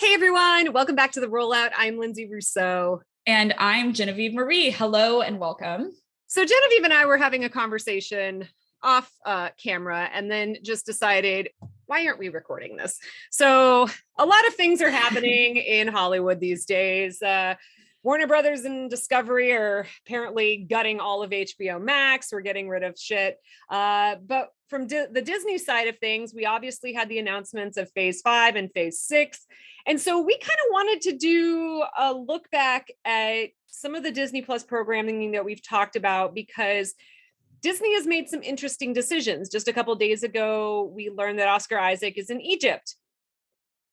Hey everyone, welcome back to the Rollout. I'm Lindsay Rousseau. And I'm Genevieve Marie. Hello and welcome. So Genevieve and I were having a conversation off camera and then just decided, why aren't we recording this? So a lot of things are happening in Hollywood these days. Warner Brothers and Discovery are apparently gutting all of HBO Max. We're getting rid of shit. But from the Disney side of things, we obviously had the announcements of Phase 5 and Phase 6. And so we kind of wanted to do a look back at some of the Disney Plus programming that we've talked about, because Disney has made some interesting decisions. Just a couple of days ago, we learned that Oscar Isaac is in Egypt.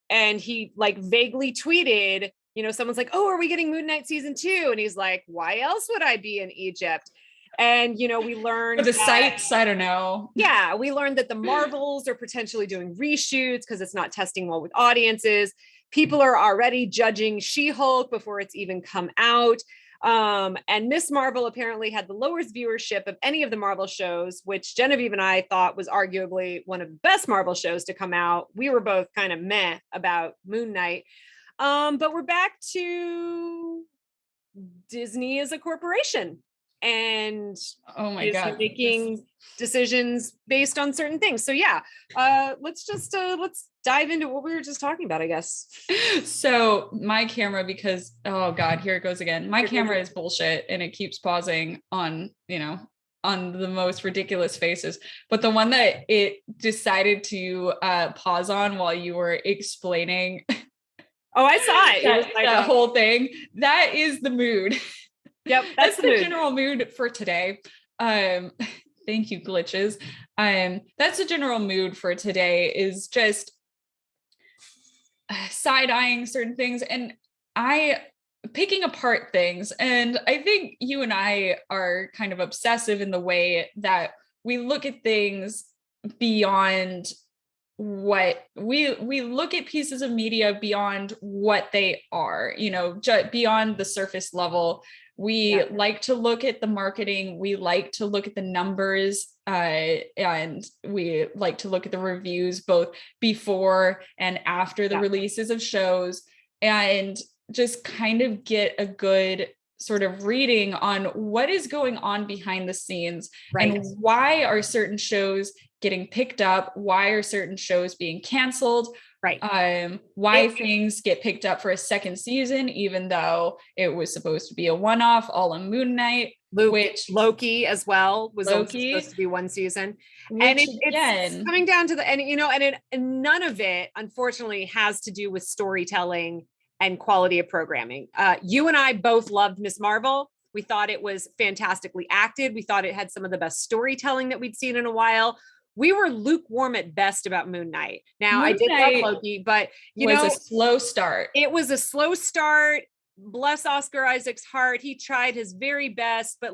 And he vaguely tweeted, someone's like, oh, are we getting Moon Knight season 2? And he's like, why else would I be in Egypt? And, we learned for the sites, I don't know. Yeah, we learned that the Marvels are potentially doing reshoots because it's not testing well with audiences. People are already judging She-Hulk before it's even come out. And Miss Marvel apparently had the lowest viewership of any of the Marvel shows, which Genevieve and I thought was arguably one of the best Marvel shows to come out. We were both kind of meh about Moon Knight. But we're back to Disney as a corporation. And oh my God, making decisions based on certain things. So yeah, let's dive into what we were just talking about, I guess. So my camera, because oh God, here it goes again. My camera is bullshit and it keeps pausing on the most ridiculous faces. But the one that it decided to pause on while you were explaining. Oh, I saw it. It was the whole thing. That is the mood. Yep, that's the general mood for today. Thank you, glitches. That's the general mood for today, is just side-eyeing certain things and picking apart things. And I think you and I are kind of obsessive in the way that we look at things beyond what we look at pieces of media beyond what they are, beyond the surface level. We like to look at the marketing. We like to look at the numbers, and we like to look at the reviews both before and after the releases of shows, and just kind of get a good sort of reading on what is going on behind the scenes, and why are certain shows getting picked up? Why are certain shows being canceled? Why things get picked up for a second season, even though it was supposed to be a one-off, all in Moon Knight, which Loki as well was also supposed to be one season. And it's coming down to and none of it, unfortunately, has to do with storytelling and quality of programming. You and I both loved Miss Marvel. We thought it was fantastically acted. We thought it had some of the best storytelling that we'd seen in a while. We were lukewarm at best about Moon Knight. Now, I did love Loki, but it was a slow start. It was a slow start. Bless Oscar Isaac's heart. He tried his very best, but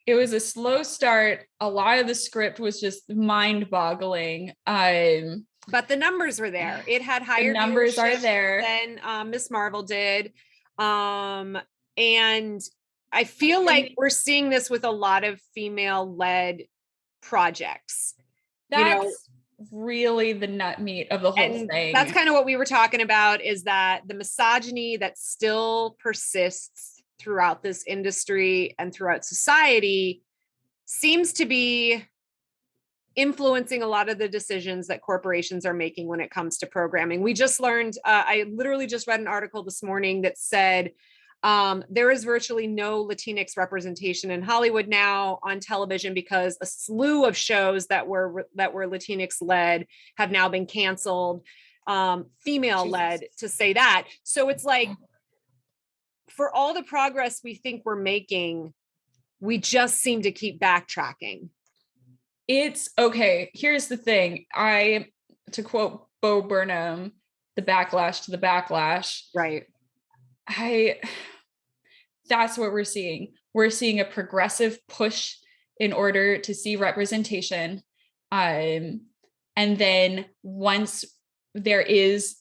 it was a slow start. A lot of the script was just mind-boggling. But the numbers were there. It had higher numbers are there than Miss Marvel did. And I feel like we're seeing this with a lot of female-led projects. That's really the nut meat of the whole thing. That's kind of what we were talking about, is that the misogyny that still persists throughout this industry and throughout society seems to be influencing a lot of the decisions that corporations are making when it comes to programming. We just learned, I literally just read an article this morning that said there is virtually no Latinx representation in Hollywood now on television, because a slew of shows that were Latinx led have now been canceled, female led, to say that. So it's like, for all the progress we think we're making, we just seem to keep backtracking. It's okay. Here's the thing. To quote Bo Burnham, the backlash to the backlash. Right. That's what we're seeing. We're seeing a progressive push in order to see representation. And then once there is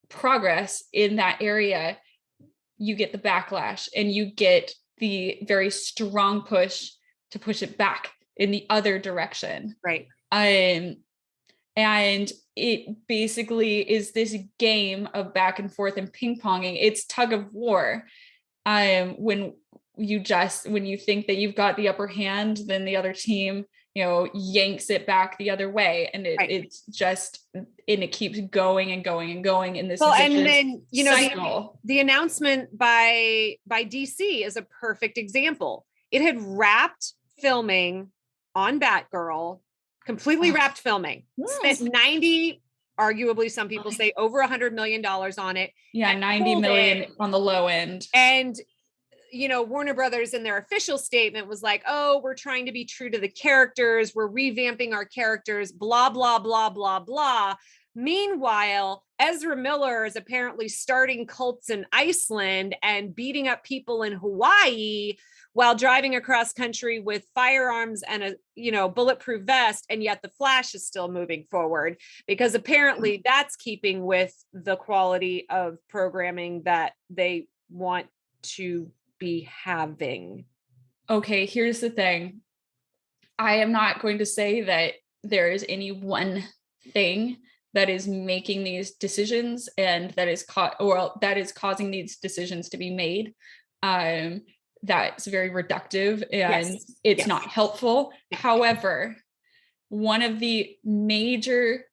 progress in that area, you get the backlash and you get the very strong push to push it back in the other direction. Right. And it basically is this game of back and forth and ping ponging. It's tug of war. When you think that you've got the upper hand, then the other team, yanks it back the other way. And it's just, and it keeps going and going and going in this. Well, and then, cycle. The announcement by DC is a perfect example. It had wrapped filming on Batgirl, completely wrapped filming, spent 90, arguably some people say over $100 million on it. Yeah, 90 million on the low end. And Warner Brothers in their official statement was like, oh, we're trying to be true to the characters. We're revamping our characters, blah, blah, blah, blah, blah. Meanwhile, Ezra Miller is apparently starting cults in Iceland and beating up people in Hawaii while driving across country with firearms and a, bulletproof vest. And yet the Flash is still moving forward because apparently that's keeping with the quality of programming that they want to be having. Okay, here's the thing. I am not going to say that there is any one thing that is making these decisions and that is causing these decisions to be made. That's very reductive and it's not helpful. However, one of the major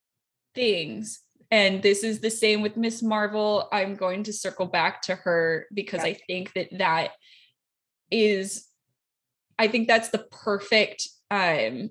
things, and this is the same with Miss Marvel, I'm going to circle back to her because I think that's the perfect, I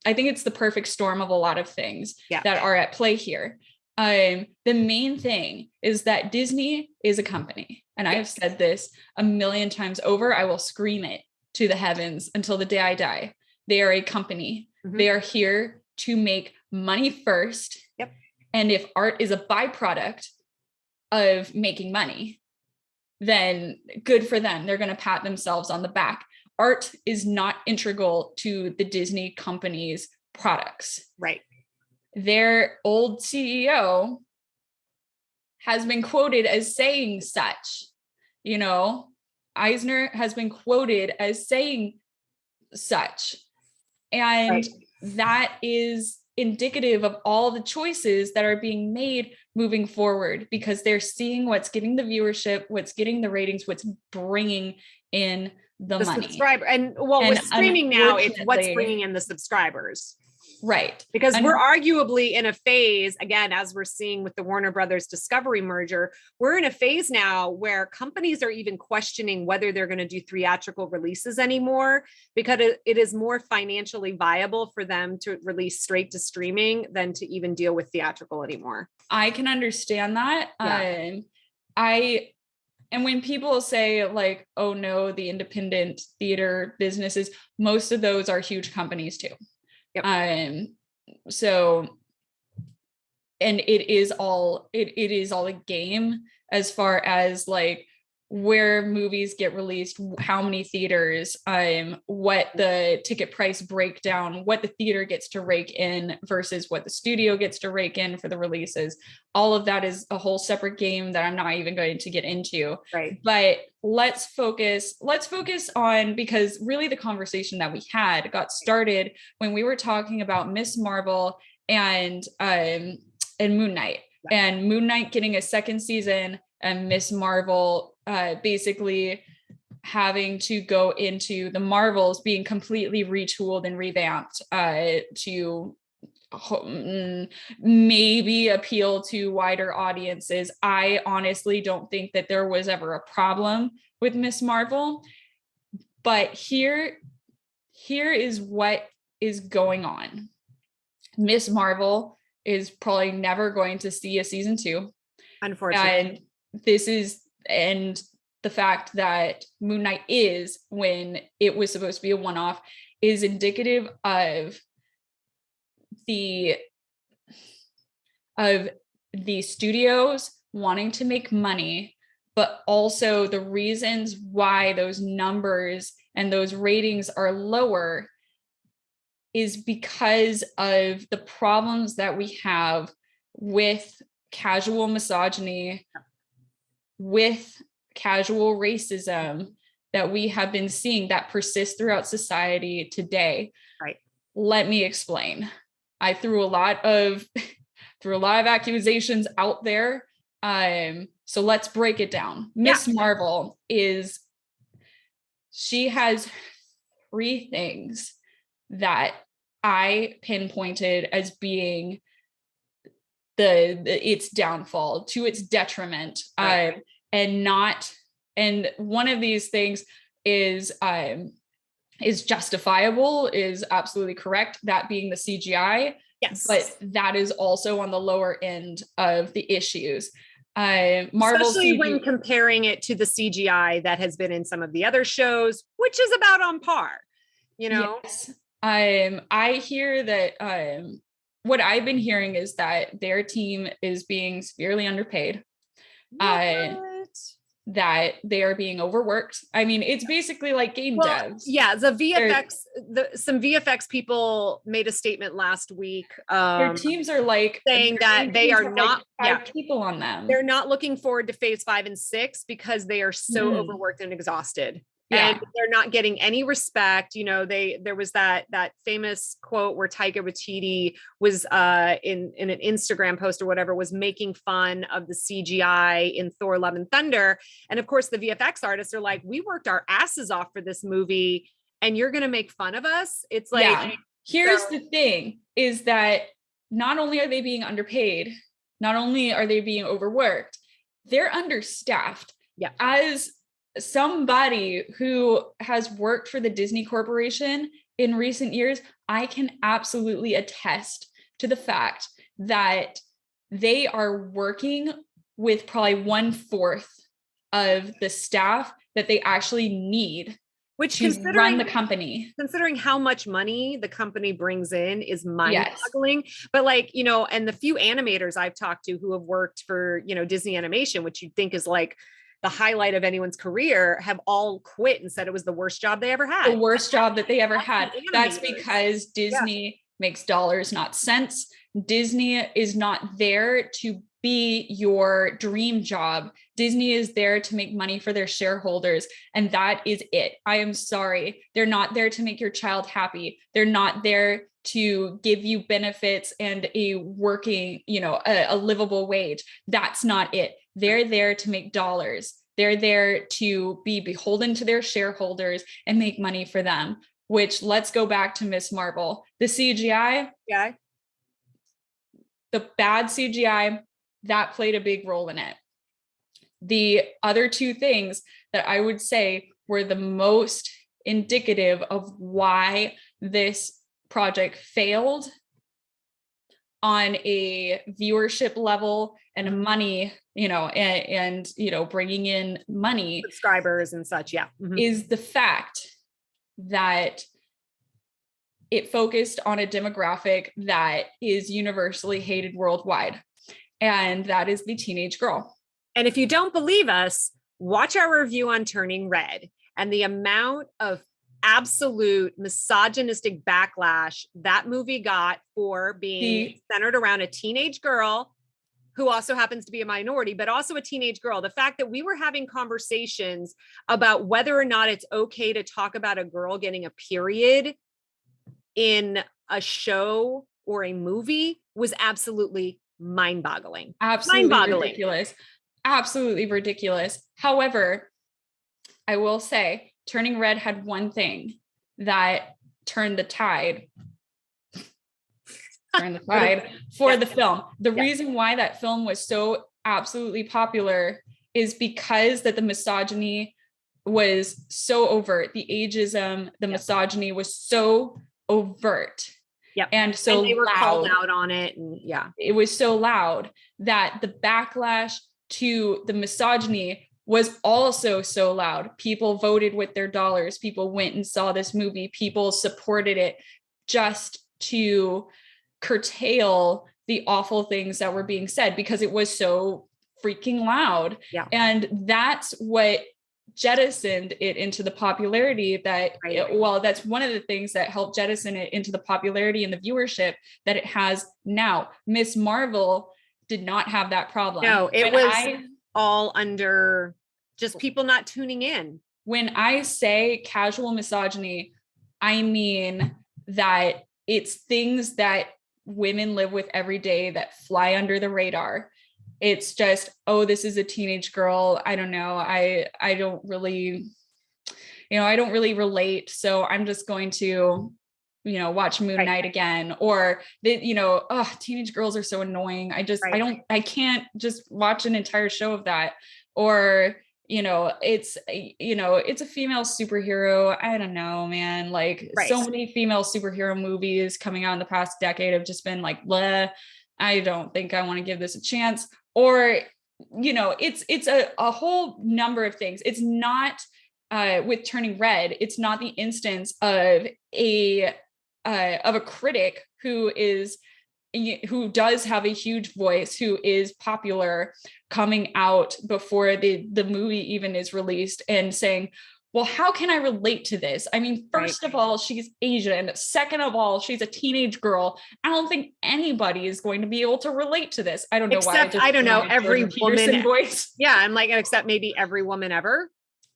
think it's the perfect storm of a lot of things that are at play here. The main thing is that Disney is a company. And I have said this a million times over. I will scream it to the heavens until the day I die. They are a company. Mm-hmm. They are here to make money first. Yep. And if art is a byproduct of making money, then good for them. They're going to pat themselves on the back. Art is not integral to the Disney company's products. Right. Their old CEO has been quoted as saying such. Eisner has been quoted as saying such. And that is indicative of all the choices that are being made moving forward because they're seeing what's getting the viewership, what's getting the ratings, what's bringing in the money. Subscriber. And with streaming now, it's what's bringing in the subscribers. Right. Because we're arguably in a phase, again, as we're seeing with the Warner Brothers Discovery merger, we're in a phase now where companies are even questioning whether they're going to do theatrical releases anymore because it is more financially viable for them to release straight to streaming than to even deal with theatrical anymore. I can understand that. Yeah. And when people say like, oh no, the independent theater businesses, most of those are huge companies too. Yep. So, and it is all a game as far as like where movies get released, how many theaters, what the ticket price breakdown, what the theater gets to rake in versus what the studio gets to rake in for the releases. All of that is a whole separate game that I'm not even going to get into. Right. But let's focus on, because really the conversation that we had got started when we were talking about Miss Marvel and Moon Knight, and Moon Knight getting a second season and Miss Marvel basically having to go into the Marvels being completely retooled and revamped to maybe appeal to wider audiences. I honestly don't think that there was ever a problem with Miss Marvel, but here is what is going on. Miss Marvel is probably never going to see a season 2. Unfortunately. And the fact that Moon Knight is, when it was supposed to be a one-off, is indicative of the studios wanting to make money, but also the reasons why those numbers and those ratings are lower is because of the problems that we have with casual misogyny, with casual racism that we have been seeing that persists throughout society today. Right. Let me explain. I threw a lot of accusations out there. So let's break it down. Miss Marvel she has 3 things that I pinpointed as being its downfall, to its detriment. Right. And one of these things is justifiable, is absolutely correct, that being the CGI. Yes. But that is also on the lower end of the issues. Marvel especially when comparing it to the CGI that has been in some of the other shows, which is about on par, you know? Yes. I hear that what I've been hearing is that their team is being severely underpaid. That they are being overworked. I mean, it's basically like game devs. Yeah, the VFX, some VFX people made a statement last week. Their teams are like saying that they are not people on them. They're not looking forward to phase 5 and 6 because they are so overworked and exhausted. And they're not getting any respect. You know, there was that famous quote where Taika Waititi was in an Instagram post or whatever, was making fun of the CGI in Thor: Love and Thunder. And of course, the VFX artists are like, we worked our asses off for this movie and you're going to make fun of us. It's like, here's the thing, is that not only are they being underpaid, not only are they being overworked, they're understaffed. Yeah. As somebody who has worked for the Disney Corporation in recent years, I can absolutely attest to the fact that they are working with probably 1/4 of the staff that they actually need, which to run the company. Considering how much money the company brings in is mind-boggling. But like, you know, and the few animators I've talked to who have worked for, you know, Disney Animation, which you'd think is like the highlight of anyone's career, have all quit and said it was the worst job they ever had. The worst job that they ever had. That's because Disney makes dollars, not cents. Disney is not there to be your dream job. Disney is there to make money for their shareholders. And that is it. I am sorry. They're not there to make your child happy. They're not there to give you benefits and a working, you know, a livable wage. That's not it. They're there to make dollars. They're there to be beholden to their shareholders and make money for them, which, let's go back to Miss Marvel. The CGI, the bad CGI, that played a big role in it. The other 2 things that I would say were the most indicative of why this project failed on a viewership level and a money, you know, and you know, bringing in money, subscribers and such, is the fact that it focused on a demographic that is universally hated worldwide, and that is the teenage girl. And if you don't believe us, watch our review on Turning Red and the amount of absolute misogynistic backlash that movie got for being centered around a teenage girl who also happens to be a minority, but also a teenage girl. The fact that we were having conversations about whether or not it's okay to talk about a girl getting a period in a show or a movie was absolutely mind-boggling. Absolutely ridiculous. Absolutely ridiculous. However, I will say, Turning Red had one thing that turned the tide for the film. The reason why that film was so absolutely popular is because that the misogyny was so overt. The ageism, the misogyny was so overt. And so and they were called out on it. And it was so loud that the backlash to the misogyny was also so loud. People voted with their dollars. People went and saw this movie. People supported it just to curtail the awful things that were being said because it was so freaking loud. And that's what jettisoned it into the popularity that, that's one of the things that helped jettison it into the popularity and the viewership that it has now. Miss Marvel did not have that problem. No, it was all under just people not tuning in. When I say casual misogyny, I mean that it's things that women live with every day that fly under the radar. It's just, oh, this is a teenage girl. I don't know. I don't really, I don't really relate. So I'm just going to, watch Moon Knight again, or oh, teenage girls are so annoying. I can't just watch an entire show of that. Or, it's a female superhero. I don't know, man. Like so many female superhero movies coming out in the past decade have just been like, bleh, I don't think I want to give this a chance. Or, it's a whole number of things. It's not with Turning Red. It's not the instance of a critic who does have a huge voice, who is popular, coming out before the movie even is released and saying, well, how can I relate to this? I mean, first of all, she's Asian. Second of all, she's a teenage girl. I don't think anybody is going to be able to relate to this. I don't know except, why. I don't know, every woman voice. Yeah, I'm like, except maybe every woman ever.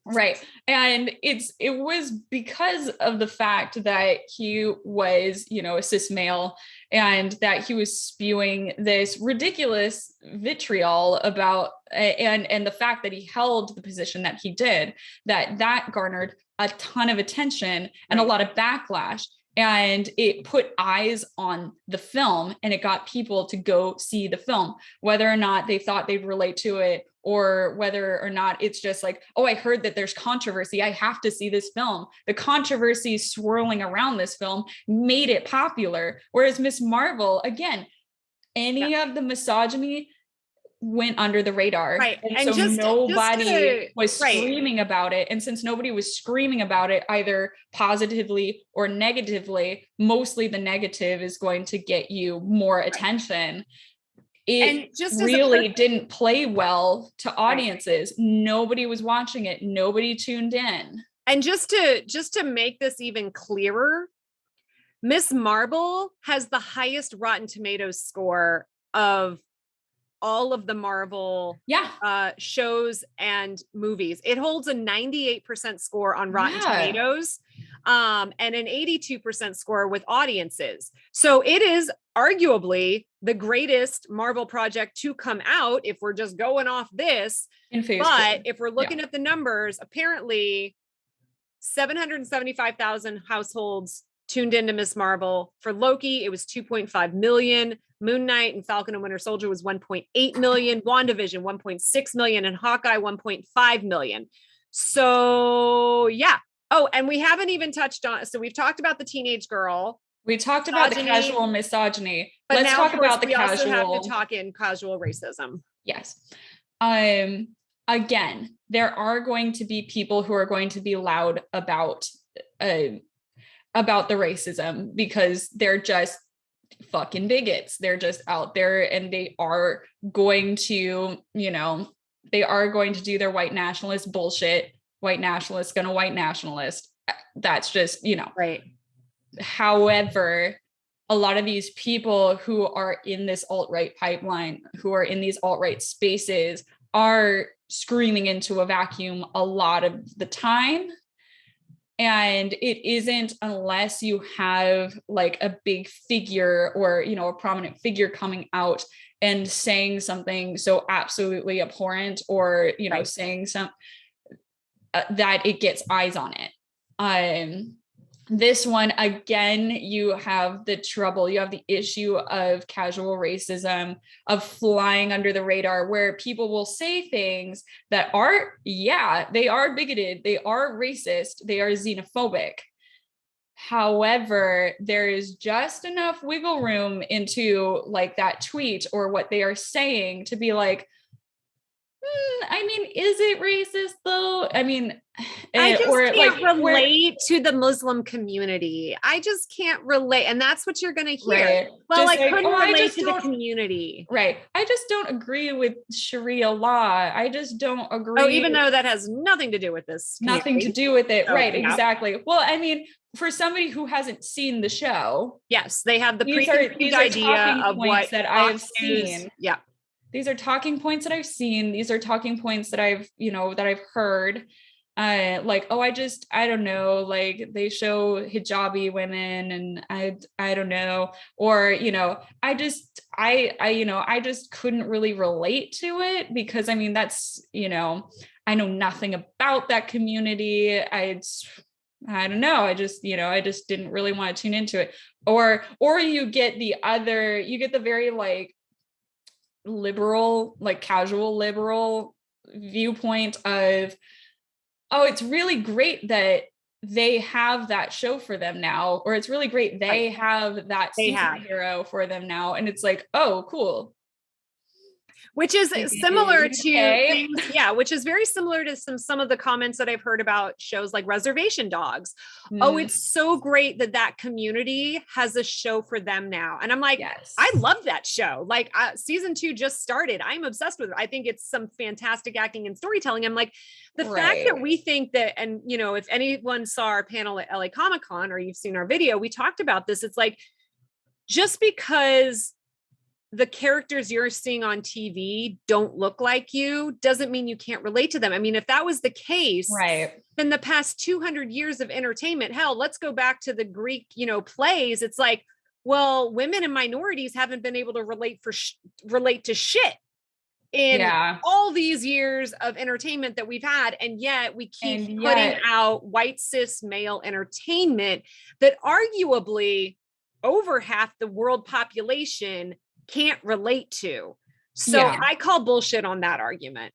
Right. And it was because of the fact that he was, a cis male, and that he was spewing this ridiculous vitriol about, and the fact that he held the position that he did, that garnered a ton of attention and a lot of backlash. And it put eyes on the film, and it got people to go see the film, whether or not they thought they'd relate to it, or whether or not it's just like, oh, I heard that there's controversy, I have to see this film. The controversy swirling around this film made it popular. Whereas Miss Marvel, again, any of the misogyny went under the radar. Right. And so nobody was screaming about it. And since nobody was screaming about it, either positively or negatively, mostly the negative is going to get you more attention. It just really didn't play well to audiences. Nobody was watching it. Nobody tuned in. And just to make this even clearer, Miss Marvel has the highest Rotten Tomatoes score of all of the Marvel shows and movies. It holds a 98% score on Rotten Tomatoes, and an 82% score with audiences. So it is arguably the greatest Marvel project to come out, if we're just going off this. But if we're looking at the numbers, apparently 775,000 households tuned into Miss Marvel. For Loki, it was 2.5 million. Moon Knight and Falcon and Winter Soldier was 1.8 million. WandaVision, 1.6 million. And Hawkeye, 1.5 million. So yeah. Oh, and we haven't even touched on, so we've talked about the teenage girl. We talked about the casual misogyny. But let's talk about the casual. We also have to talk in casual racism. Yes. Again, there are going to be people who are going to be loud about the racism, because they're just fucking bigots. They're just out there, and they are going to, they are going to do their white nationalist bullshit. White nationalist gonna white nationalist. That's just, right. However, a lot of these people who are in this alt-right pipeline, who are in these alt-right spaces, are screaming into a vacuum a lot of the time. And it isn't unless you have like a big figure or, a prominent figure coming out and saying something so absolutely abhorrent, or, saying some that it gets eyes on it. This one, again, you have the trouble, you have the issue of casual racism, of flying under the radar, where people will say things that are, they are bigoted, they are racist, they are xenophobic. However, there is just enough wiggle room into like that tweet or what they are saying to be like, is it racist though? I just can't relate to the Muslim community. I just can't relate. And that's what you're going to hear. Right. Well, I couldn't relate to the community. Right. I just don't agree with Sharia law. I just don't agree. Oh, even though that has nothing to do with this community. Nothing to do with it. Right. Yeah. Exactly. Well, for somebody who hasn't seen the show. Yes. They have the preconceived idea of what that I have seen. Yeah. These are talking points that I've seen. These are talking points that I've heard. like, oh, I don't know, like they show hijabi women and I don't know, or, you know, I just couldn't really relate to it because I mean, that's, you know, I know nothing about that community. I don't know. I just didn't really want to tune into it. Or you get the very like liberal, like casual liberal viewpoint of, oh, it's really great that they have that show for them now, or it's really great they have that superhero for them now. And it's like, oh, cool. Which is similar to things, which is very similar to some of the comments that I've heard about shows like Reservation Dogs. Oh, it's so great that community has a show for them now. And I'm like, yes. I love that show. Like season 2 just started. I'm obsessed with it. I think it's some fantastic acting and storytelling. I'm like, the fact that we think that, and you know, if anyone saw our panel at LA Comic Con or you've seen our video, we talked about this. It's like, just because the characters you're seeing on TV don't look like you doesn't mean you can't relate to them. I mean, if that was the case, then the past 200 years of entertainment, hell, let's go back to the Greek, you know, plays. It's like, well, women and minorities haven't been able to relate to shit in all these years of entertainment that we've had. And yet we keep putting out white cis male entertainment that arguably over half the world population can't relate to. So I call bullshit on that argument.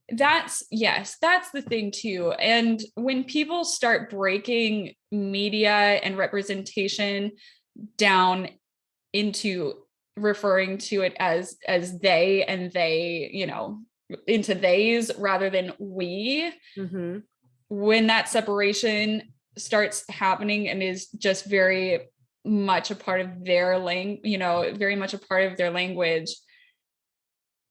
That's the thing too. And when people start breaking media and representation down into referring to it as they and they, you know, into theys rather than we, when that separation starts happening and is just very much a part of their very much a part of their language,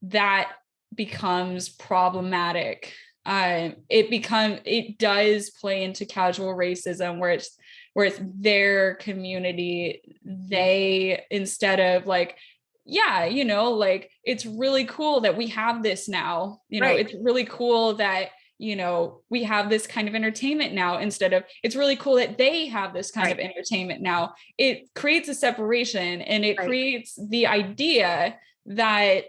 that becomes problematic. It does play into casual racism where it's their community, they, instead of like, you know, like, it's really cool that we have this now, you know, it's really cool that, you know, we have this kind of entertainment now, instead of it's really cool that they have this kind of entertainment now. It creates a separation, and it creates the idea that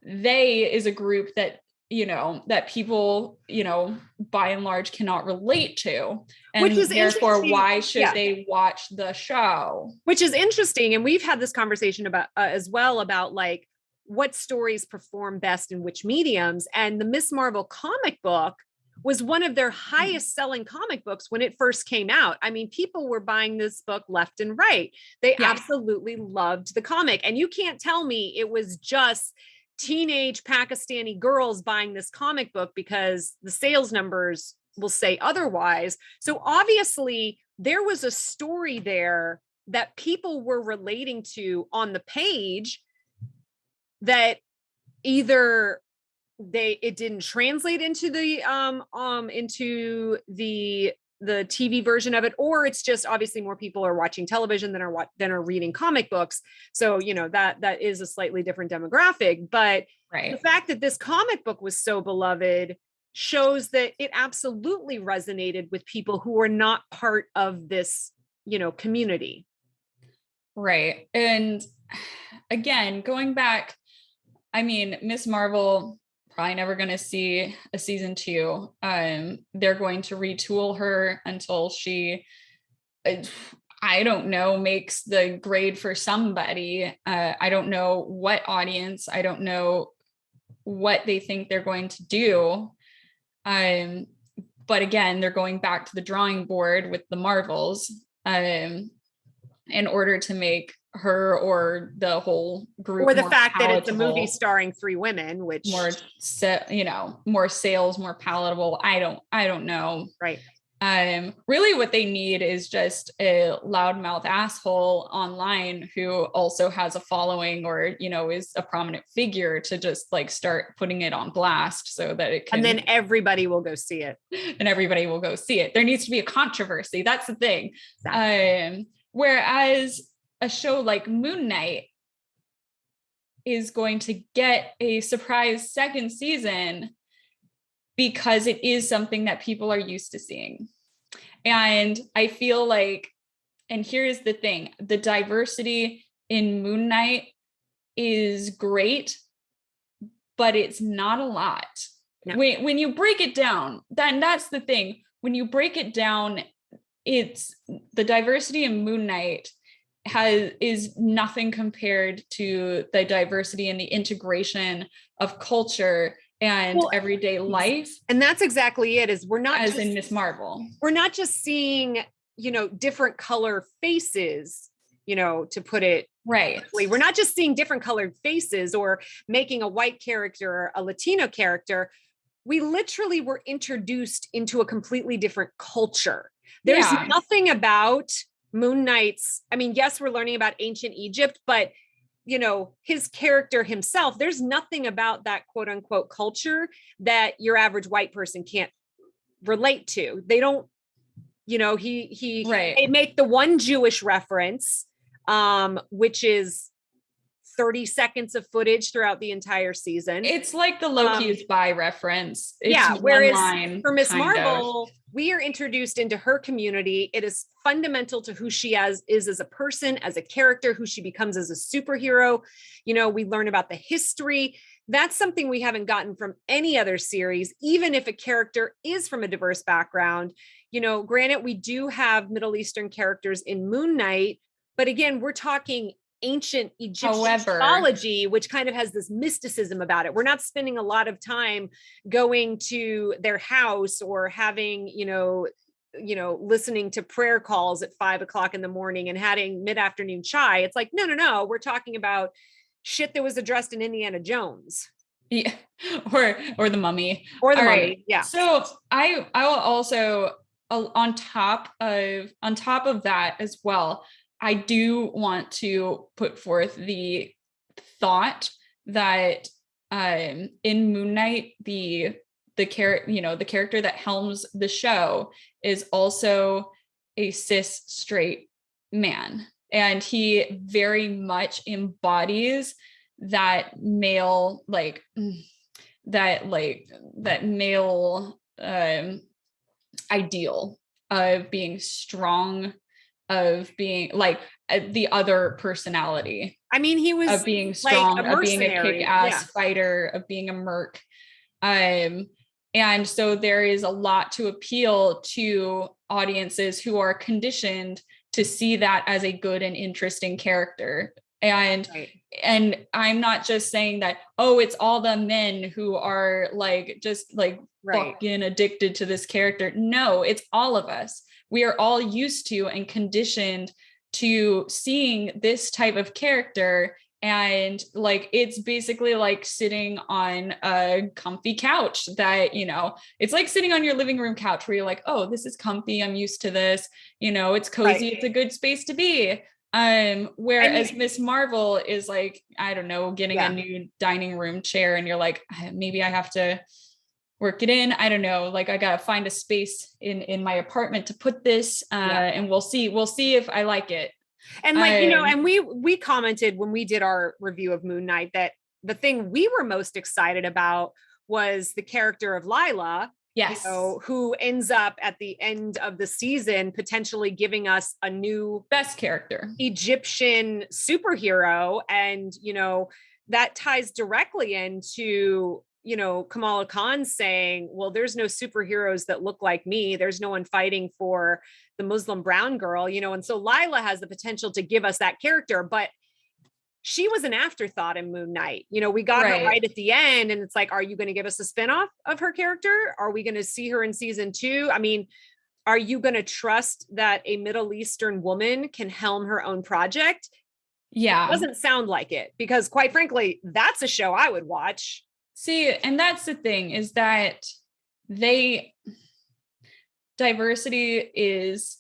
they is a group that, you know, that people, you know, by and large cannot relate to. And which is therefore why should they watch the show? Which is interesting. And we've had this conversation about as well about like what stories perform best in which mediums. And the Miss Marvel comic book was one of their highest selling comic books when it first came out. I mean, people were buying this book left and right. They absolutely loved the comic. And you can't tell me it was just teenage Pakistani girls buying this comic book, because the sales numbers will say otherwise. So obviously there was a story there that people were relating to on the page that either it didn't translate into the TV version of it, or it's just obviously more people are watching television than are reading comic books. So, you know, that is a slightly different demographic, but the fact that this comic book was so beloved shows that it absolutely resonated with people who were not part of this, you know, community. Right. And again, going back, I mean, Miss Marvel, probably never going to see a season 2. They're going to retool her until she, I don't know, makes the grade for somebody. I don't know what audience. I don't know what they think they're going to do. But again, they're going back to the drawing board with the Marvels in order to make her or the whole group, or the fact that it's a movie starring 3 women, which more sales, more palatable. I don't know. Right. Really what they need is just a loudmouth asshole online who also has a following, or, you know, is a prominent figure, to just like start putting it on blast so that it can, and then everybody will go see it. And everybody will go see it. There needs to be a controversy. That's the thing. Exactly. Whereas a show like Moon Knight is going to get a surprise second season because it is something that people are used to seeing. And I feel like, and here's the thing, the diversity in Moon Knight is great, but it's not a lot. No. When you break it down, then that's the thing. When you break it down, it's the diversity in Moon Knight is nothing compared to the diversity and the integration of culture and everyday life. And that's exactly it, is we're not as just, in Miss Marvel. We're not just seeing, different color faces, to put it right. Quickly. We're not just seeing different colored faces or making a white character a Latino character. We literally were introduced into a completely different culture. There's nothing about Moon Knight's, yes, we're learning about ancient Egypt, but his character himself, there's nothing about that quote unquote culture that your average white person can't relate to. They don't, they make the one Jewish reference, which is 30 seconds of footage throughout the entire season. It's like the Loki is bi reference. It's whereas for Miss Marvel, we are introduced into her community. It is fundamental to who she is as a person, as a character, who she becomes as a superhero. We learn about the history. That's something we haven't gotten from any other series, even if a character is from a diverse background. Granted, we do have Middle Eastern characters in Moon Knight, but again, we're talking ancient Egyptian mythology, which kind of has this mysticism about it. We're not spending a lot of time going to their house or having, listening to prayer calls at 5 o'clock in the morning and having mid-afternoon chai. It's like, no. We're talking about shit that was addressed in Indiana Jones. Yeah. Or the Mummy. Or the Mummy. Right. Yeah. So I will also, on top of that as well, I do want to put forth the thought that in Moon Knight, the character that helms the show is also a cis straight man, and he very much embodies that male male ideal of being strong, of being like the other personality. He was of being strong, of being a kick-ass fighter, of being a merc. And so there is a lot to appeal to audiences who are conditioned to see that as a good and interesting character. And I'm not just saying that, it's all the men who are fucking addicted to this character. No, it's all of us. We are all used to and conditioned to seeing this type of character. And it's basically like sitting on a comfy couch that, it's like sitting on your living room couch where you're like, oh, this is comfy. I'm used to this. It's cozy. It's a good space to be. Whereas Miss Marvel is like, I don't know, getting a new dining room chair, and you're like, maybe I have to work it in. I don't know. I gotta find a space in my apartment to put this, and we'll see if I like it. And and we commented when we did our review of Moon Knight that the thing we were most excited about was the character of Lila. Yes. Who ends up at the end of the season potentially giving us a new best character Egyptian superhero. And, that ties directly into, Kamala Khan saying, well, there's no superheroes that look like me. There's no one fighting for the Muslim brown girl, and so Lila has the potential to give us that character, but she was an afterthought in Moon Knight. We got her right at the end, and it's like, are you going to give us a spinoff of her character? Are we going to see her in season 2? Are you going to trust that a Middle Eastern woman can helm her own project? Yeah. It doesn't sound like it, because quite frankly, that's a show I would watch. See, and that's the thing, is that diversity is,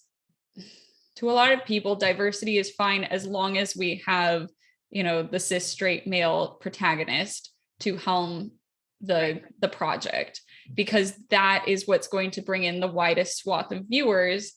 to a lot of people, diversity is fine as long as we have the cis straight male protagonist to helm the project, because that is what's going to bring in the widest swath of viewers.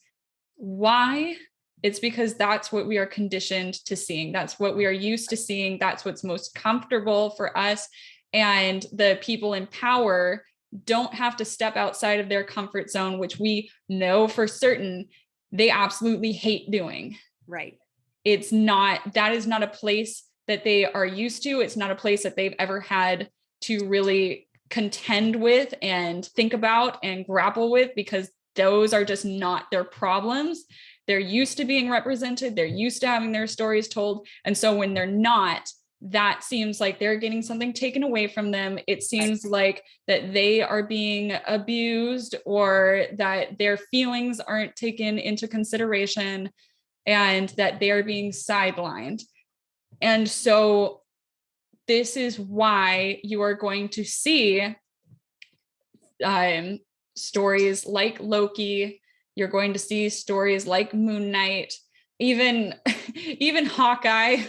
Why? It's because that's what we are conditioned to seeing. That's what we are used to seeing. That's what's most comfortable for us. And the people in power don't have to step outside of their comfort zone, which we know for certain they absolutely hate doing. Right. That is not a place that they are used to. It's not a place that they've ever had to really contend with and think about and grapple with, because those are just not their problems. They're used to being represented. They're used to having their stories told. And so when they're not, that seems like they're getting something taken away from them. It seems like that they are being abused, or that their feelings aren't taken into consideration, and that they are being sidelined. And so this is why you are going to see stories like Loki. You're going to see stories like Moon Knight, even Hawkeye.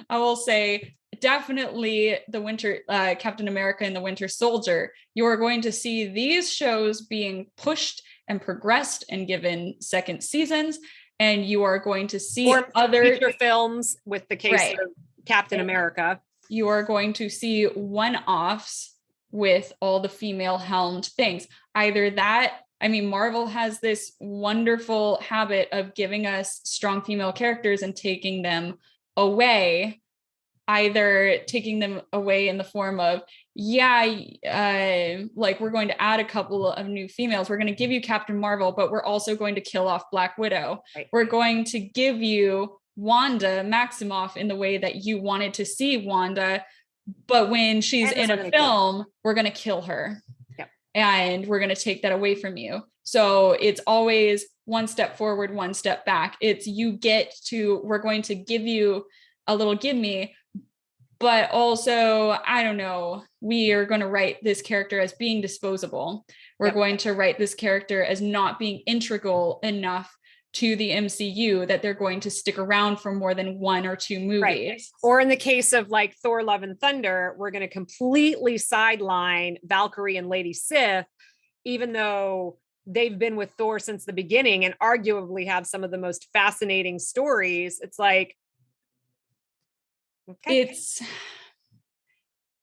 I will say definitely the Winter Captain America and the Winter Soldier. You are going to see these shows being pushed and progressed and given second seasons. And you are going to see other feature films with the case of Captain America. You are going to see one-offs with all the female helmed things. Either that, I mean, Marvel has this wonderful habit of giving us strong female characters and taking them away, either taking them away in the form of, like we're going to add a couple of new females. We're going to give you Captain Marvel, but we're also going to kill off Black Widow. Right. We're going to give you Wanda Maximoff in the way that you wanted to see Wanda, but when she's in a film, we're going to kill her. Yep. And we're going to take that away from you. So it's always one step forward, one step back. We're going to give you a little gimme, but also, I don't know, we are going to write this character as being disposable. We're going to write this character as not being integral enough to the MCU that they're going to stick around for more than one or two movies. Right. Or in the case of like Thor, Love and Thunder, we're going to completely sideline Valkyrie and Lady Sif, even though they've been with Thor since the beginning and arguably have some of the most fascinating stories. It's like, okay.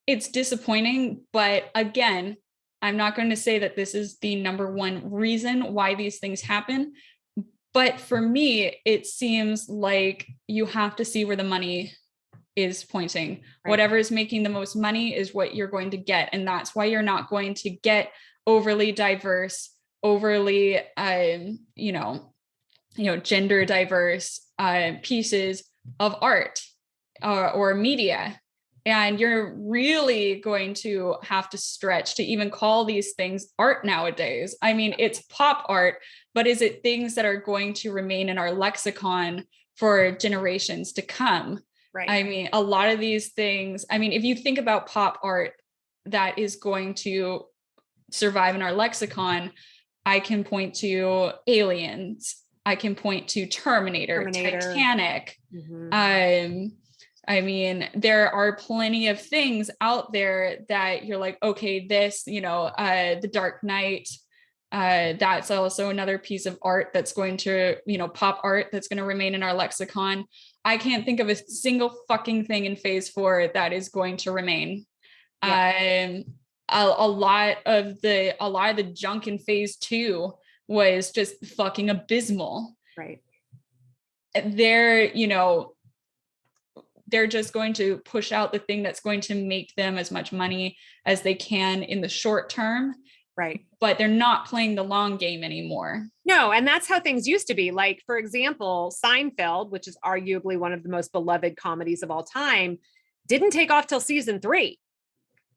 It's disappointing, but again, I'm not going to say that this is the number one reason why these things happen. But for me, it seems like you have to see where the money is pointing. Right. Whatever is making the most money is what you're going to get. And that's why you're not going to get overly diverse, overly, gender diverse pieces of art or media. And you're really going to have to stretch to even call these things art nowadays. I mean, it's pop art, but is it things that are going to remain in our lexicon for generations to come? Right. I mean, a lot of these things, I mean, if you think about pop art that is going to survive in our lexicon, I can point to Aliens. I can point to Terminator. Titanic. Mm-hmm. I mean, there are plenty of things out there that you're like, okay, this, The Dark Knight, that's also another piece of art that's going to, pop art that's going to remain in our lexicon. I can't think of a single fucking thing in phase 4 that is going to remain. Yeah. A lot of the junk in phase 2 was just fucking abysmal. Right. They're just going to push out the thing that's going to make them as much money as they can in the short term. Right. But they're not playing the long game anymore. No. And that's how things used to be. Like, for example, Seinfeld, which is arguably one of the most beloved comedies of all time, didn't take off till season 3.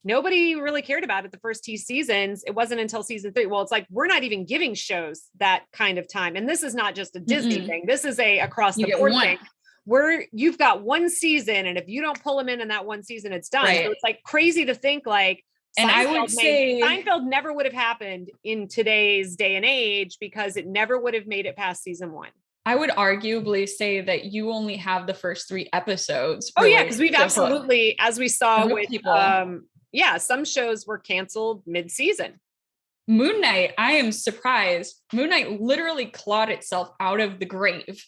Nobody really cared about it the first 2 seasons. It wasn't until season 3. Well, it's like, we're not even giving shows that kind of time. And this is not just a Disney thing. This is a across the board thing. Where you've got one season, and if you don't pull them in that one season, it's done. Right. So it's like crazy to think like, and I would say Seinfeld never would have happened in today's day and age because it never would have made it past season 1. I would arguably say that you only have the first 3 episodes. Oh yeah, because we've absolutely, as we saw with people. Some shows were canceled mid-season. Moon Knight, I am surprised. Moon Knight literally clawed itself out of the grave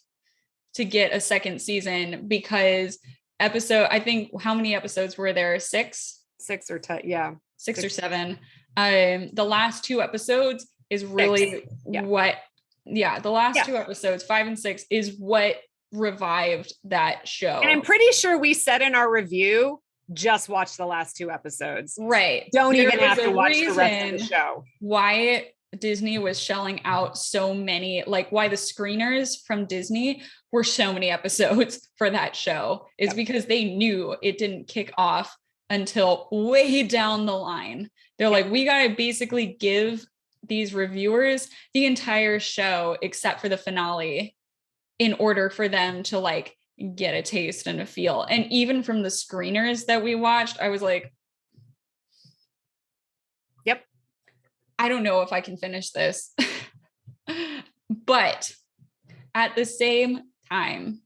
to get a second season because I think how many episodes were there? 6? 6 or 10, 6 or 7. The last 2 episodes is really the last 2 episodes, 5 and 6, is what revived that show. And I'm pretty sure we said in our review, just watch the last 2 episodes. Right. Don't even have to watch the rest of the show. Why Disney was shelling out so many, like why the screeners from Disney were so many episodes for that show is because they knew it didn't kick off until way down the line. They're like, we got to basically give these reviewers the entire show except for the finale in order for them to like get a taste and a feel. And even from the screeners that we watched, I was like, yep, I don't know if I can finish this. But at the same time,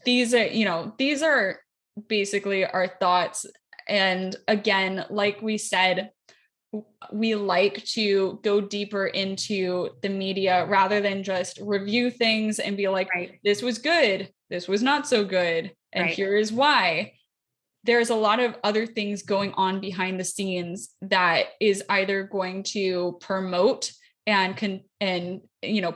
these are basically our thoughts. And again, like we said, we like to go deeper into the media rather than just review things and be like, this was good, this was not so good, and here is why. There's a lot of other things going on behind the scenes that is either going to promote and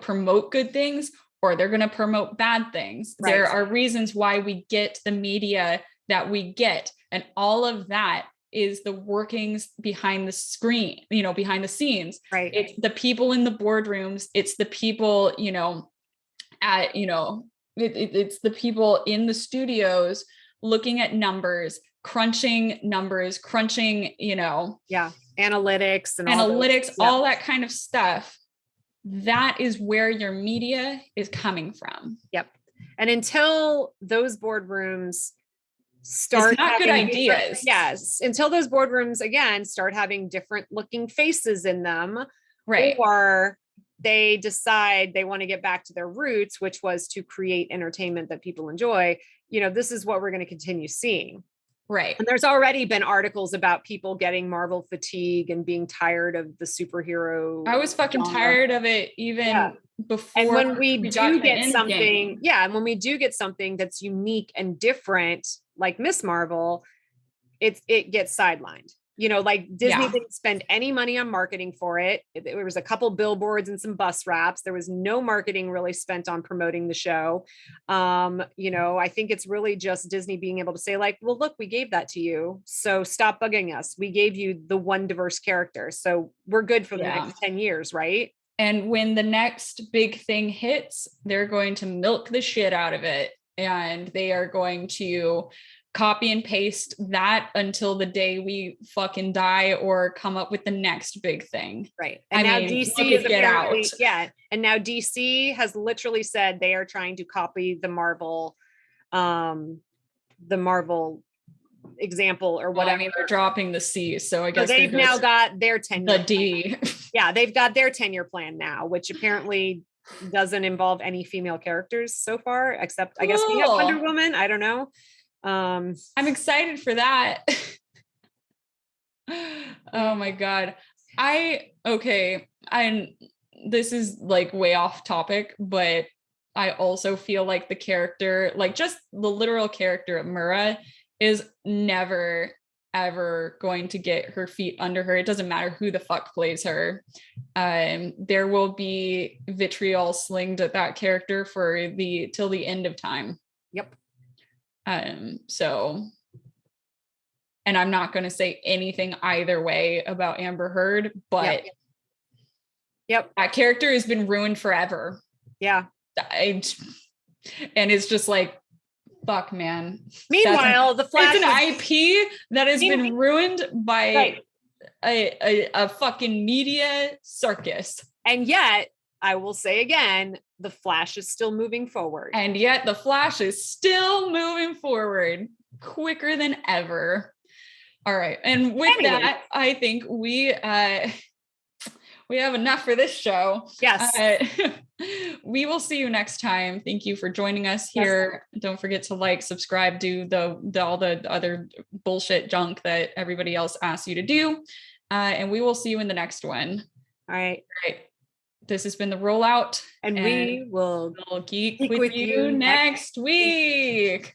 promote good things, or they're going to promote bad things. There are reasons why we get the media that we get, and all of that is the workings behind the screen, behind the scenes. It's the people in the boardrooms. It's the people, it's the people in the studios looking at numbers, crunching, analytics and all that kind of stuff. That is where your media is coming from. Yep. And until those boardrooms start having good ideas. Yes. Until those boardrooms again start having different looking faces in them. Or they decide they want to get back to their roots, which was to create entertainment that people enjoy. This is what we're going to continue seeing. Right. And there's already been articles about people getting Marvel fatigue and being tired of the superhero. I was fucking tired of it even before. And when we do get something, and when we do get something that's unique and different, like Miss Marvel, it gets sidelined. Like Disney didn't spend any money on marketing for it. There was a couple billboards and some bus wraps. There was no marketing really spent on promoting the show. I think it's really just Disney being able to say like, well, look, we gave that to you. So stop bugging us. We gave you the one diverse character. So we're good for the next 10 years, right? And when the next big thing hits, they're going to milk the shit out of it. And they are going to copy and paste that until the day we fucking die or come up with the next big thing. Right. And now DC is apparently, and now DC has literally said they are trying to copy the Marvel example or whatever. I mean, they're dropping the C, so I guess they've now got their 10 the D. Yeah, they've got their 10-year plan now, which apparently doesn't involve any female characters so far, except I guess we have Wonder Woman. I don't know. I'm excited for that. Oh my God. This is like way off topic, but I also feel like the character, like just the literal character of Mura is never ever going to get her feet under her. It doesn't matter who the fuck plays her. There will be vitriol slinged at that character till the end of time. Yep. And I'm not going to say anything either way about Amber Heard, but that character has been ruined forever. Yeah. And it's just like, fuck, man. Meanwhile, the Flash is an IP that has been ruined by a fucking media circus. And yet, I will say again, the Flash is still moving forward. And yet the Flash is still moving forward quicker than ever. All right. And with that, I think we have enough for this show. Yes. We will see you next time. Thank you for joining us here. Yes. Don't forget to like, subscribe, do all the other bullshit junk that everybody else asks you to do. And we will see you in the next one. All right. This has been the rollout. And we will geek with you next week.